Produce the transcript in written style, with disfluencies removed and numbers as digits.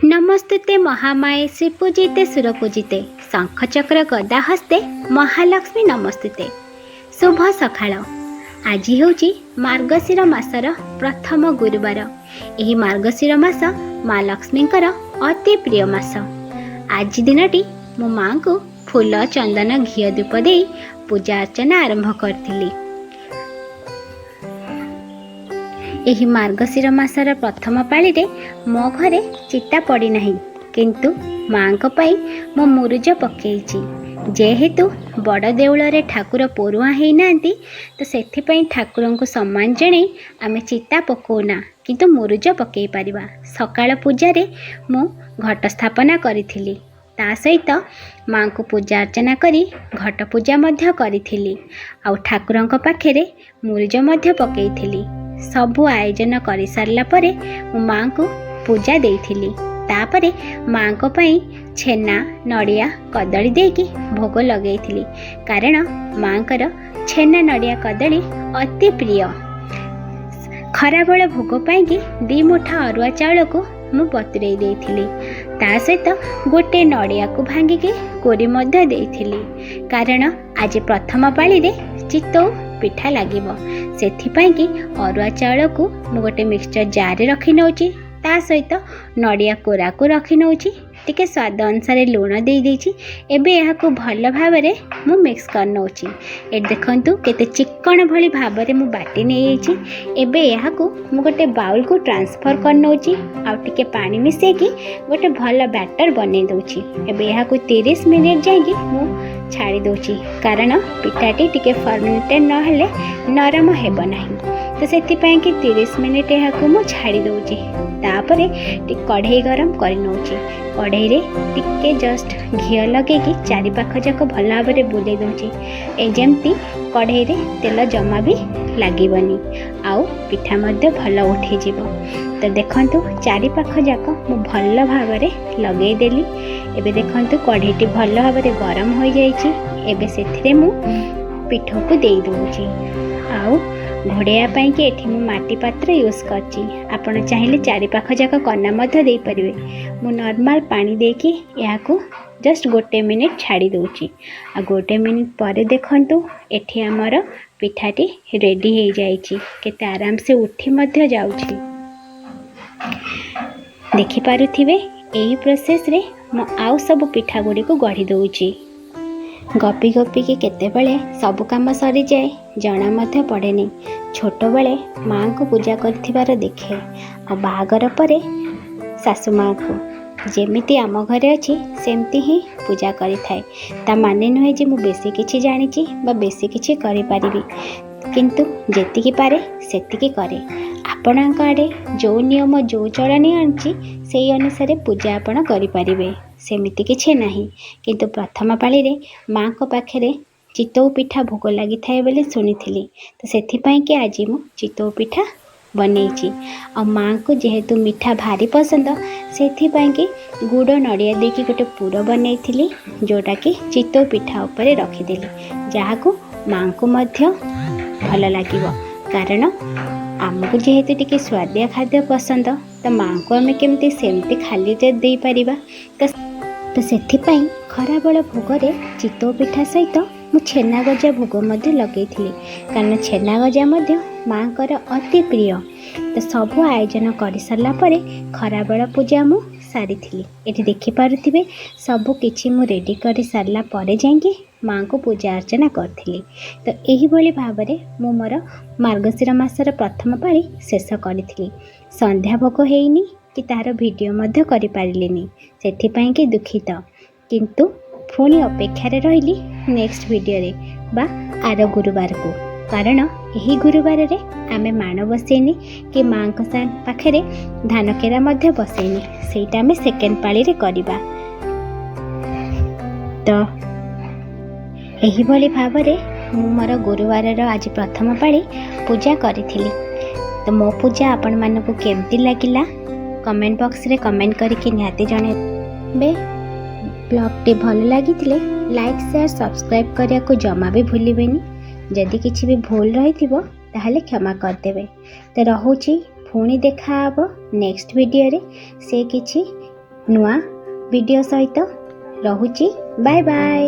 नमस्ते महामाये श्रीपूजिते सुरपूजिते शंखचक्र गदा हस्ते महालक्ष्मी नमस्ते। शुभ सकाळ। आज हूँ मार्गशीर मासर प्रथम गुरुवार। यही मार्गशीर मास माँ लक्ष्मी अति प्रिय मास। आज दिनटी मो माँ को फूल चंदन घी धूप दे पूजा अर्चना आरंभ करी। यही मार्गशीर मासर प्रथम पाली रे मो घरे चिता पड़ी नहीं, किंतु माँ मो मुरुज पकईची। जेहेतु बड़ देउल रे ठाकुर परुआ है नांती, तो सेथिपई ठाकुर को सम्मान जणे आमे चिता पकोना, किंतु मुरुज पकई पारिबा। सकाळ पूजा रे मु घट स्थापना करिथिली, ता सहित माँ को पूजा अर्चना करी घट पूजा मध्य करिथिली। आउ ठाकुरंक पाखेरे मुरुज मध्य पकईथिली। सबु आयोजन कर सारला परे मो माँ को पूजा देइथिली। तापरे माँ को पई छेना नड़िया कदली देकी भोग लगेइथिली, कारण माँ कर छेना नड़िया कदली अति प्रिय। खराबेल भोग पाई 2 मुठा अरुआ चाउल को मु बतुरई देइथिली। ता सहित गोटे नड़िया को भांगिकी कोरी मध्य देइथिली, कारण आज प्रथम पाली रे चितौ पिठा लागिबो। सेथिपाई कि अरुआ चाउल को मु गोटे मिक्सचर जार रखी नौची, ता सहित नड़िया कोरा को रखी नौची, टिके स्वाद अनुसार लुण दे देछि। एबे यहाँ को भल भाबरे मु मिक्स कर नौची। ए देखंतु केते चिकन भली भाबरे मु बाटी नै आइछि। एबे यहाँ को मु गोटे बाउल को ट्रांसफर कर नौची, आ टिके पानी मिसे कि गोटे भल बैटर बनै दउछि। एबे यहाँ को 30 मिनिट जाइकि मु छाड़ी दउछि, कारण पिठाटी टिके फर्मेंटेड न हेले नरम हेब नाही। तो सेथिपाई कि 30 मिनिट यहाँ को मु छाड़ी दउछि। तापरे टिक कढ़ई गरम कर नौछि। कढ़ई रे टिके जस्ट घी लगे कि चारि पाख जाक भल भाव में बुले दउछि। ए जेमती कढ़ई रे तेल जमा भी लागीबनी, आउ पिठा मध्य भल उठी जिवो। तो देखंतु चारि पाख जाक मु भल भाव में लगे देली। एबे देखंतु कढ़ईटी भल भाव में गरम हो जाइछि। एबे सेथिरे मु पिठो को देई दउछि। आउ घोड़िया पाई कि एठी मु माटी पात्र यूज करछि। आपण चाहिले चारि पाख जाक कन्ना मध्य देई परिबे। मु नॉर्मल पानी देकी या को जस्ट गोटे मिनिट छाड़ी दउछि। आ गोटे मिनिट परे देखंतु एठी हमर पिठाटी रेडी हो जाइछि। केते आराम से उठी मध्य जाउछि। देखि पारुथिबे एही प्रोसेस रे मु आउ सब पिठा गुडी को गढ़ी दउछि। गपी गपी के केते बेले सब काम सरी जाए जना मध्य पड़ेनी। छोट बेले माँ को पूजा करथिबार देखे, और बाहागर परे सासु माँ को जेमिति आम घरे अच्छी सेमती ही पूजा करि थाए। ता माने नुहे जे मु बेसी किछि जानिछि बा बेसी किछि करि पारिबी, किंतु जेतिकी पारे सेतिकी करे। आपणक आड़े जो नियम जो चलनी आछि सेई अनुसार पूजा आपण करि पारिबे, सेमिति किछि नाही। किंतु प्रथम पाली रे माँ को पाखेरे चितौ पिठा भोग लगी थाए बोली सुनिथिली, तो सेथिपाई कि आज मु चितौ पिठा बनैछि। और माँ को जेहेतु मीठा भारी पसंद, सेथिपाई कि गुड़ नड़िया देकी गोटे पूर बनैथिली, जोटा कि चितौ पिठा ऊपर रखिदेली, जहाँ को माँ को मध्य भल लागिबो। कारण आमको जेहेतु टिके स्वादिया खाद्य पसंद, तो माँ को आमे केमती सेमती खाली दे पारिबा। तो सेथिपाई खराबेल भोगरे चितौ पिठा सहित मु छेना गजा भोग मध्य लगेइथिली, कारण छेना गजा मध्य माँ कर अति प्रिय। तो सबु आयोजन कर सारला परे खराबेल पूजा मु सारिथिली। एठी देखि पारुथिबे सबु किछि मु रेडी कर सारला परे जाइके माँ को पूजा अर्चना करथिली। तो एही भली भाबरे मु मोर मार्गशीर मासर प्रथम पाली शेष करिथिली। संध्या भोग हेइनी कि तार वीडियो मध्य करि पारिलिनी, सेथिपाई कि दुखित, किंतु पुणी अपेक्षार रही नेक्स्ट वीडियो रे बा आर गुरुवार को। कारण यही गुरुवार रे आमे माण बसैनी कि माँ को पाखे धान केरा मध्य बसैनी, सेटा आमे सेकेंड पाली रे करिबा। तो यही भली भाबरे मु मोर गुरुवार आज प्रथम पाली पूजा करिथिली। तो मो पूजा आपण मानकु केमती लागिला कमेंट बॉक्स रे कमेंट करके निहाती जणे। ब्लॉग टी भल लगी लाइक शेयर सब्सक्राइब करिया को जमा भी भूलिबेनी। जदि किछि भी भूल रही थिबो ताहले क्षमा कर देबे। तो रहुची पुणी देखा नेक्स्ट वीडियो रे से किछि ନୂଆ ଭିଡ଼ିଓ ସହିତ ରହୁଛି। Bye bye.